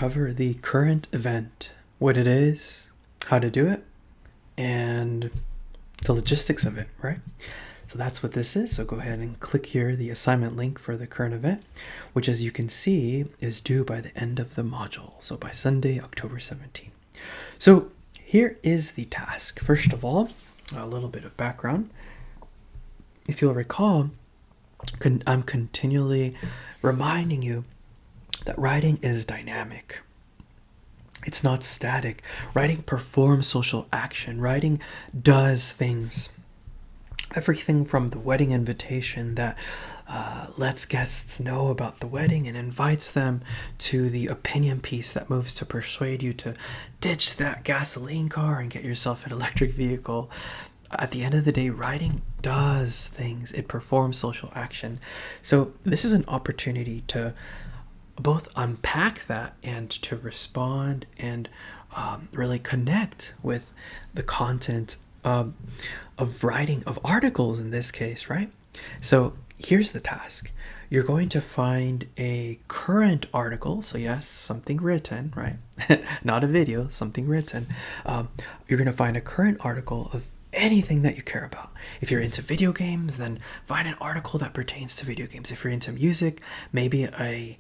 cover the current event, what it is, how to do it, and the logistics of it, right? So that's what this is. So go ahead and click here the assignment link for the current event, which as you can see is due by the end of the module. So by Sunday, October 17th. So here is the task. First of all, a little bit of background. If you'll recall, I'm continually reminding you that writing is dynamic. It's not static. Writing performs social action. Writing does things. Everything from the wedding invitation that lets guests know about the wedding and invites them, to the opinion piece that moves to persuade you to ditch that gasoline car and get yourself an electric vehicle. At the end of the day, writing does things. It performs social action. So this is an opportunity to both unpack that and to respond and really connect with the content of writing, of articles in this case, right? So here's the task. You're going to find a current article. So yes, something written, right? Not a video, something written. You're going to find a current article of anything that you care about. If you're into video games, then find an article that pertains to video games. If you're into music, maybe a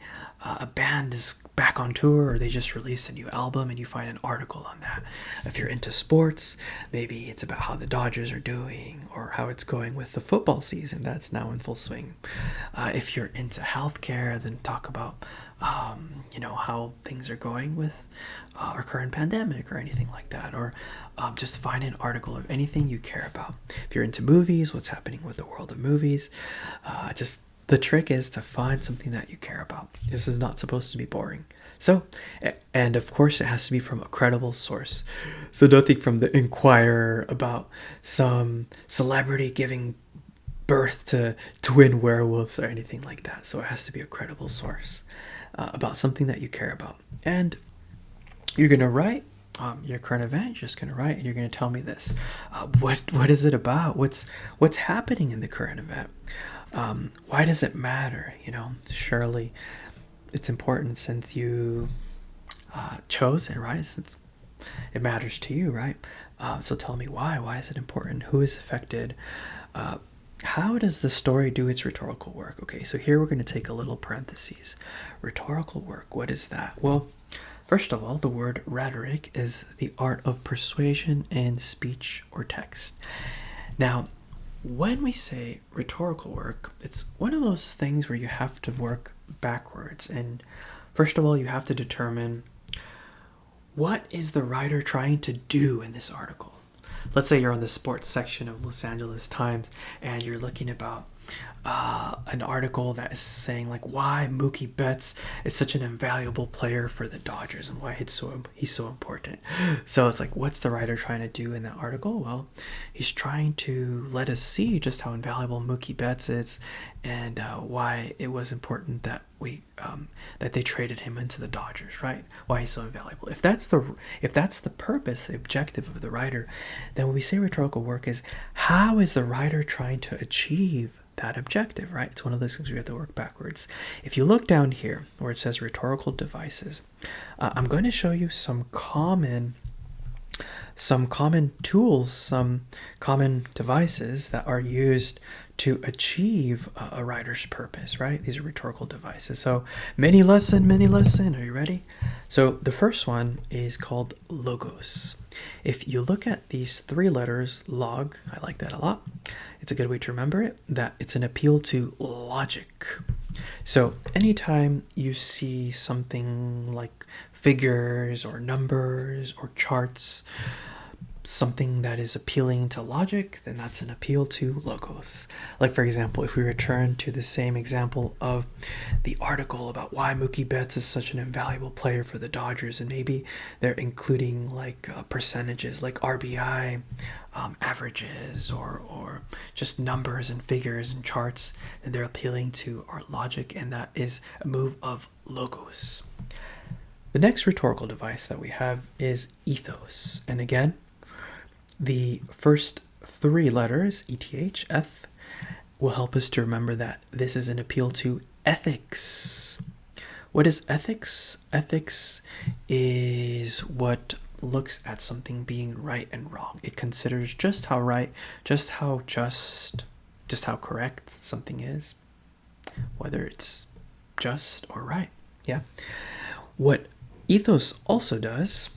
band is back on tour or they just released a new album and you find an article on that. If you're into sports, maybe it's about how the Dodgers are doing or how it's going with the football season that's now in full swing. If you're into healthcare, then talk about how things are going with our current pandemic or anything like that, or just find an article of anything you care about. If you're into movies, what's happening with the world of movies. Just the trick is to find something that you care about. This is not supposed to be boring. So, and of course it has to be from a credible source. So nothing from the Inquirer about some celebrity giving birth to twin werewolves or anything like that. So it has to be a credible source about something that you care about. And you're going to write your current event. You're just going to write and you're going to tell me this. What is it about? What's happening in the current event? Why does it matter? Surely it's important since you chose it, right? Since it matters to you, right? So tell me why. Why is it important? Who is affected? How does the story do its rhetorical work? Okay, so here we're going to take a little parentheses. Rhetorical work, what is that? Well, first of all, the word rhetoric is the art of persuasion in speech or text. Now, when we say rhetorical work, it's one of those things where you have to work backwards. And first of all, you have to determine what is the writer trying to do in this article. Let's say you're on the sports section of Los Angeles Times and you're looking about an article that is saying like why Mookie Betts is such an invaluable player for the Dodgers and why he's so important. So it's like, what's the writer trying to do in that article? Well, he's trying to let us see just how invaluable Mookie Betts is and why it was important that that they traded him into the Dodgers, right? Why he's so invaluable. If that's the purpose, the objective of the writer, then when we say rhetorical work is how is the writer trying to achieve that objective, right? It's one of those things we have to work backwards. If you look down here where it says rhetorical devices, I'm going to show you some common tools, some common devices that are used to achieve a writer's purpose, right? These are rhetorical devices. So mini lesson. Are you ready? So the first one is called logos. If you look at these three letters, log, I like that a lot. It's a good way to remember it, that it's an appeal to logic. So anytime you see something like figures or numbers or charts, something that is appealing to logic, then that's an appeal to logos. Like for example, if we return to the same example of the article about why Mookie Betts is such an invaluable player for the Dodgers, and maybe they're including like percentages like RBI averages or just numbers and figures and charts, then they're appealing to our logic, and that is a move of logos. The next rhetorical device that we have is ethos. And again, the first three letters, ETH, eth, will help us to remember that this is an appeal to ethics. What is ethics? Ethics is what looks at something being right and wrong. It considers just how right, just how just how correct something is, whether it's just or right. Yeah. What ethos also does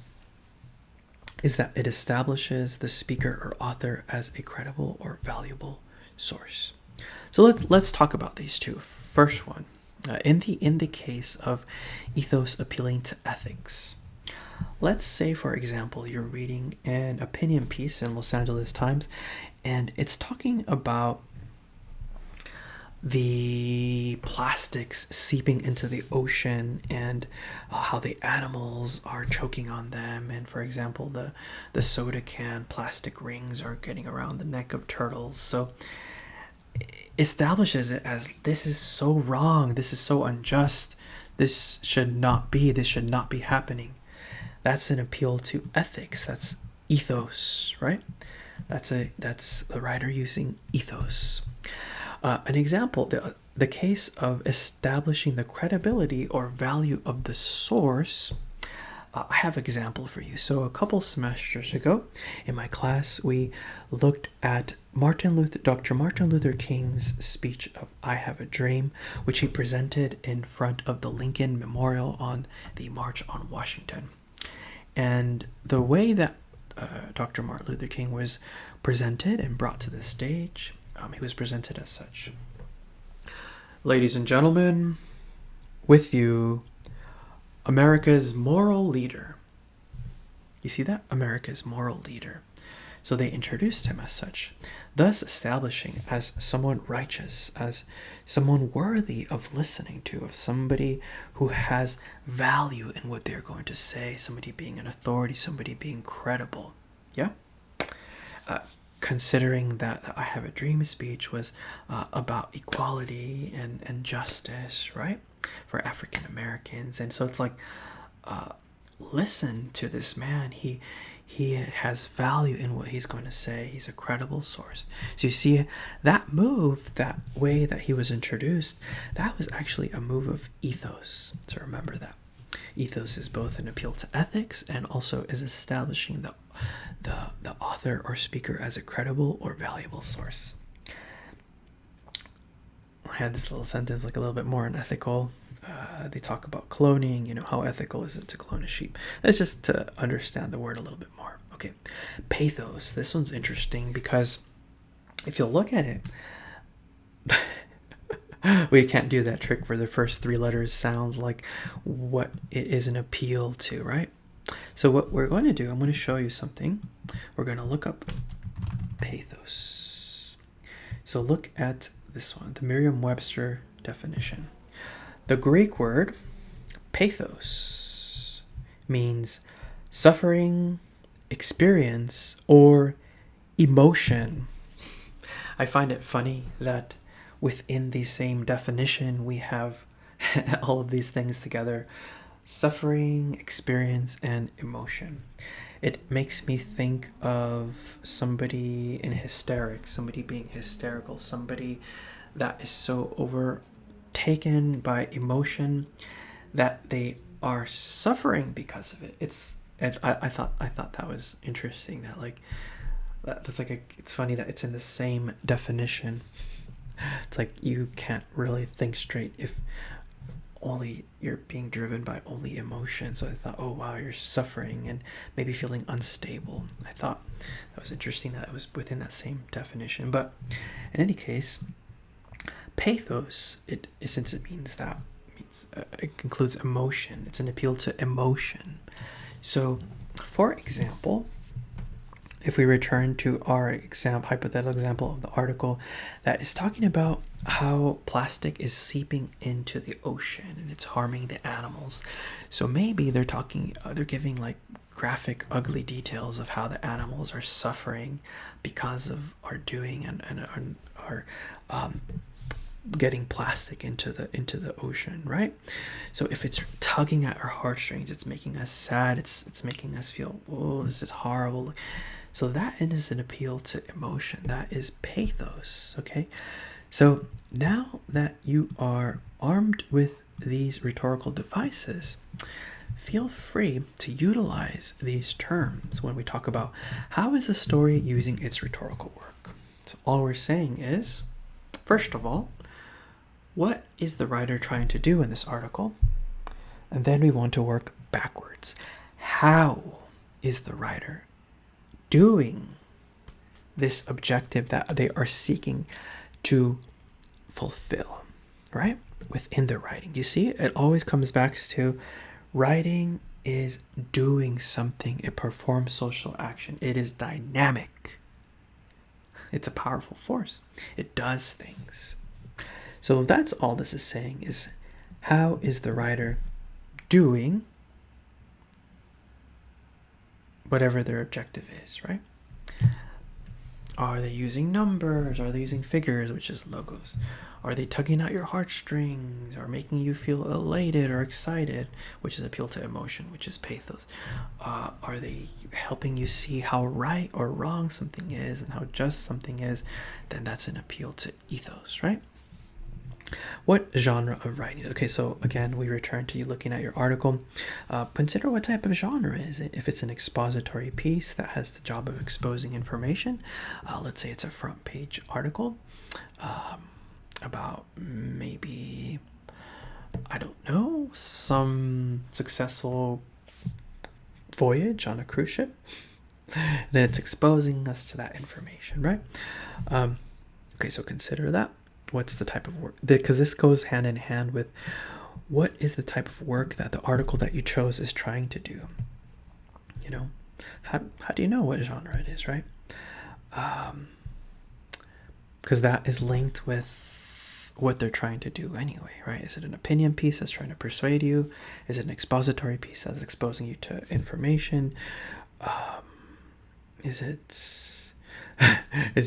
is that it establishes the speaker or author as a credible or valuable source. So let's talk about these two. First one, in the case of ethos appealing to ethics. Let's say, for example, you're reading an opinion piece in Los Angeles Times, and it's talking about the plastics seeping into the ocean and how the animals are choking on them. And for example, the soda can plastic rings are getting around the neck of turtles. So establishes it as, this is so wrong, this is so unjust, this should not be happening. That's an appeal to ethics. That's ethos, right? That's the writer using ethos. An example, the case of establishing the credibility or value of the source. I have an example for you. So a couple semesters ago in my class, we looked at Dr. Martin Luther King's speech of I Have a Dream, which he presented in front of the Lincoln Memorial on the March on Washington. And the way that Dr. Martin Luther King was presented and brought to the stage, he was presented as such. Ladies and gentlemen, with you, America's moral leader. You see that? America's moral leader. So they introduced him as such, thus establishing as someone righteous, as someone worthy of listening to, of somebody who has value in what they're going to say, somebody being an authority, somebody being credible. Yeah? Considering that I Have a Dream speech was about equality and justice, right? For African Americans. And so it's like, listen to this man. He has value in what he's going to say. He's a credible source. So you see that move, that way that he was introduced, that was actually a move of ethos. So remember that. Ethos is both an appeal to ethics and also is establishing the author or speaker as a credible or valuable source. I had this little sentence like a little bit more unethical. They talk about cloning, how ethical is it to clone a sheep? That's just to understand the word a little bit more. Okay, pathos. This one's interesting because if you look at it, we can't do that trick where the first three letters sounds like what it is an appeal to, right? So what we're going to do, I'm going to show you something. We're going to look up pathos. So look at this one, the Merriam-Webster definition. The Greek word pathos means suffering, experience, or emotion. I find it funny that within the same definition we have all of these things together: suffering, experience, and emotion. It makes me think of somebody in hysterics, somebody being hysterical, somebody that is so overtaken by emotion that they are suffering because of it. I thought that was interesting. It's funny that it's in the same definition. It's like you can't really think straight if only you're being driven by only emotion. So I thought, oh wow, you're suffering and maybe feeling unstable. I thought that was interesting that it was within that same definition. But in any case, pathos, since it means it includes emotion. It's an appeal to emotion. So, for example, if we return to our hypothetical example of the article that is talking about how plastic is seeping into the ocean and it's harming the animals. So maybe they're giving like graphic, ugly details of how the animals are suffering because of our doing and our getting plastic into the ocean, right? So if it's tugging at our heartstrings, it's making us sad, it's making us feel, oh, this is horrible. So that is an appeal to emotion. That is pathos. Okay, so now that you are armed with these rhetorical devices, feel free to utilize these terms when we talk about how is a story using its rhetorical work. So all we're saying is, first of all, what is the writer trying to do in this article? And then we want to work backwards. How is the writer doing this objective that they are seeking to fulfill, right? Within the writing. You see, it always comes back to writing is doing something. It performs social action. It is dynamic. It's a powerful force. It does things. So that's all this is saying, is how is the writer doing whatever their objective is, right? Are they using numbers? Are they using figures, which is logos? Are they tugging at your heartstrings or making you feel elated or excited, which is appeal to emotion, which is pathos? Are they helping you see how right or wrong something is and how just something is? Then that's an appeal to ethos, right? What genre of writing? Okay, so again, we return to you looking at your article. Consider what type of genre is it. If it's an expository piece that has the job of exposing information, let's say it's a front page article about maybe, I don't know, some successful voyage on a cruise ship. Then it's exposing us to that information, right? Okay, so consider that. What's the type of work? Because this goes hand in hand with what is the type of work that the article that you chose is trying to do. You know, how do you know what genre it is, right? Because that is linked with what they're trying to do anyway, right? Is it an opinion piece that's trying to persuade you? Is it an expository piece that's exposing you to information? Is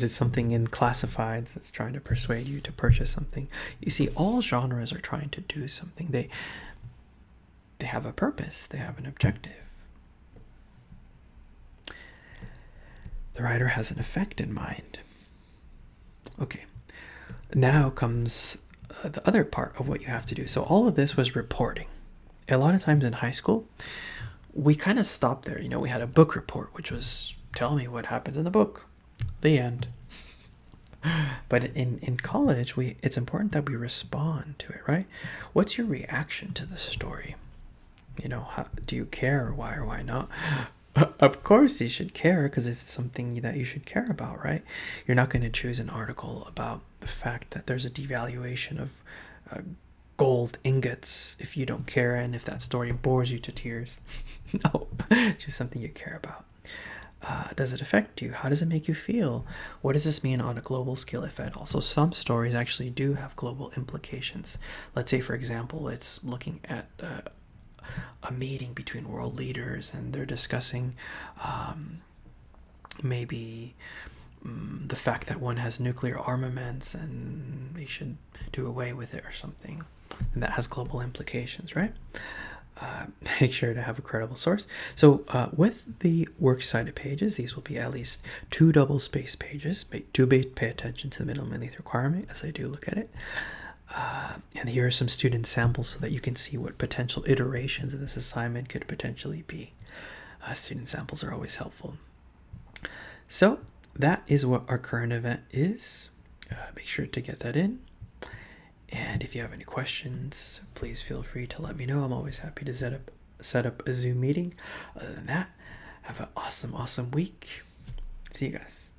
it something in classifieds that's trying to persuade you to purchase something? You see, all genres are trying to do something. They have a purpose. They have an objective. The writer has an effect in mind. Okay, now comes the other part of what you have to do. So all of this was reporting. A lot of times in high school, we kind of stopped there. You know, we had a book report, which was tell me what happens in the book. The end. But in college, it's important that we respond to it, right? What's your reaction to the story? You know, do you care, or why not? Of course you should care, because if it's something that you should care about, right? You're not going to choose an article about the fact that there's a devaluation of gold ingots if you don't care and if that story bores you to tears. No, choose something you care about. Does it affect you? How does it make you feel? What does this mean on a global scale, if at all? So some stories actually do have global implications. Let's say, for example, it's looking at a meeting between world leaders and they're discussing maybe the fact that one has nuclear armaments and they should do away with it or something. And that has global implications, right? Make sure to have a credible source. So with the works cited pages, these will be at least 2 double-spaced pages. Do pay attention to the minimum and length requirement as I do look at it. And here are some student samples so that you can see what potential iterations of this assignment could potentially be. Student samples are always helpful. So that is what our current event is. Make sure to get that in. And if you have any questions, please feel free to let me know. I'm always happy to set up a Zoom meeting. Other than that, have an awesome week. See you guys.